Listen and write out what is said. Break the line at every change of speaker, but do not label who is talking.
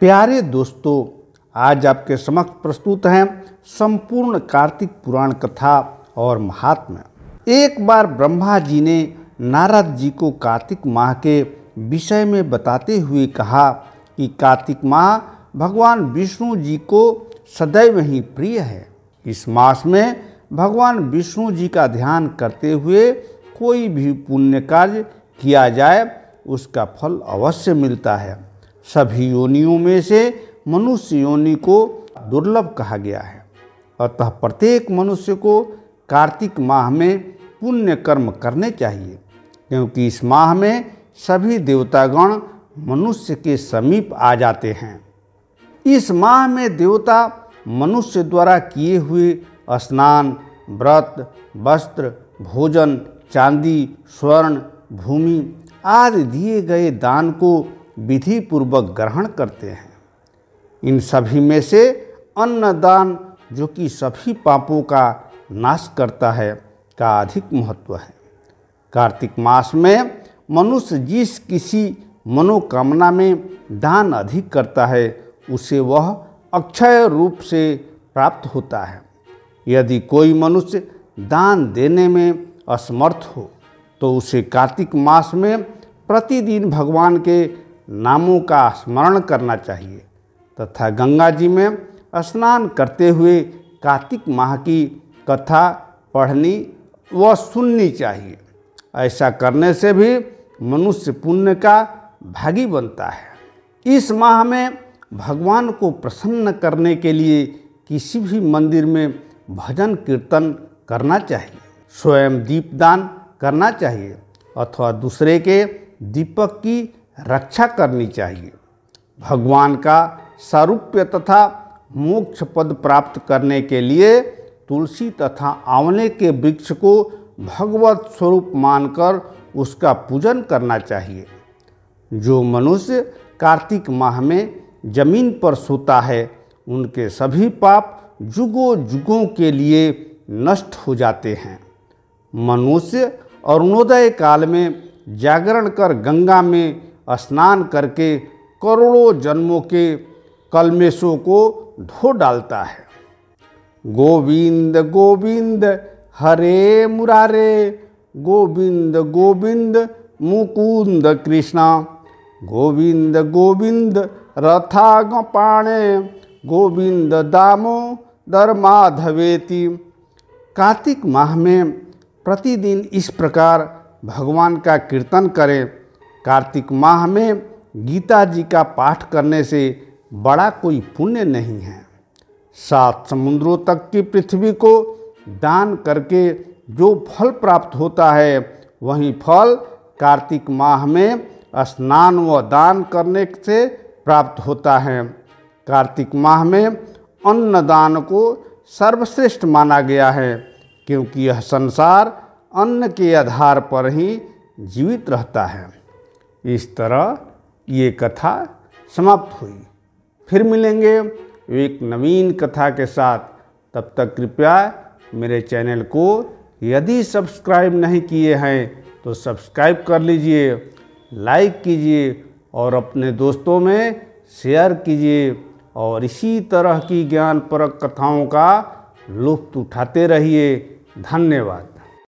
प्यारे दोस्तों, आज आपके समक्ष प्रस्तुत हैं संपूर्ण कार्तिक पुराण कथा और महात्म्य। एक बार ब्रह्मा जी ने नारद जी को कार्तिक माह के विषय में बताते हुए कहा कि कार्तिक माह भगवान विष्णु जी को सदैव ही प्रिय है। इस मास में भगवान विष्णु जी का ध्यान करते हुए कोई भी पुण्य कार्य किया जाए उसका फल अवश्य मिलता है। सभी योनियों में से मनुष्य योनि को दुर्लभ कहा गया है, अतः प्रत्येक मनुष्य को कार्तिक माह में पुण्य कर्म करने चाहिए, क्योंकि इस माह में सभी देवतागण मनुष्य के समीप आ जाते हैं। इस माह में देवता मनुष्य द्वारा किए हुए स्नान, व्रत, वस्त्र, भोजन, चांदी, स्वर्ण, भूमि आदि दिए गए दान को विधि पूर्वक ग्रहण करते हैं। इन सभी में से अन्नदान, जो कि सभी पापों का नाश करता है, का अधिक महत्व है। कार्तिक मास में मनुष्य जिस किसी मनोकामना में दान अधिक करता है उसे वह अक्षय रूप से प्राप्त होता है। यदि कोई मनुष्य दान देने में असमर्थ हो तो उसे कार्तिक मास में प्रतिदिन भगवान के नामों का स्मरण करना चाहिए तथा गंगा जी में स्नान करते हुए कार्तिक माह की कथा पढ़नी व सुननी चाहिए। ऐसा करने से भी मनुष्य पुण्य का भागी बनता है। इस माह में भगवान को प्रसन्न करने के लिए किसी भी मंदिर में भजन कीर्तन करना चाहिए, स्वयं दीपदान करना चाहिए अथवा दूसरे के दीपक की रक्षा करनी चाहिए। भगवान का सारूप्य तथा मोक्ष पद प्राप्त करने के लिए तुलसी तथा आंवले के वृक्ष को भगवत स्वरूप मानकर उसका पूजन करना चाहिए। जो मनुष्य कार्तिक माह में जमीन पर सोता है उनके सभी पाप जुगों जुगों के लिए नष्ट हो जाते हैं। मनुष्य अरुणोदय काल में जागरण कर गंगा में स्नान करके करोड़ों जन्मों के कलमेशों को धो डालता है। गोविंद गोविंद हरे मुरारे, गोविंद गोविंद मुकुंद कृष्णा, गोविंद गोविंद रथागपाणे, गोविंद दामोदर माधवेति। कार्तिक माह में प्रतिदिन इस प्रकार भगवान का कीर्तन करें। कार्तिक माह में गीता जी का पाठ करने से बड़ा कोई पुण्य नहीं है। 7 समुद्रों तक की पृथ्वी को दान करके जो फल प्राप्त होता है वही फल कार्तिक माह में स्नान व दान करने से प्राप्त होता है। कार्तिक माह में अन्नदान को सर्वश्रेष्ठ माना गया है, क्योंकि यह संसार अन्न के आधार पर ही जीवित रहता है। इस तरह ये कथा समाप्त हुई। फिर मिलेंगे एक नवीन कथा के साथ। तब तक कृपया मेरे चैनल को यदि सब्सक्राइब नहीं किए हैं तो सब्सक्राइब कर लीजिए, लाइक कीजिए और अपने दोस्तों में शेयर कीजिए और इसी तरह की ज्ञानप्रद कथाओं का लुत्फ़ उठाते रहिए। धन्यवाद।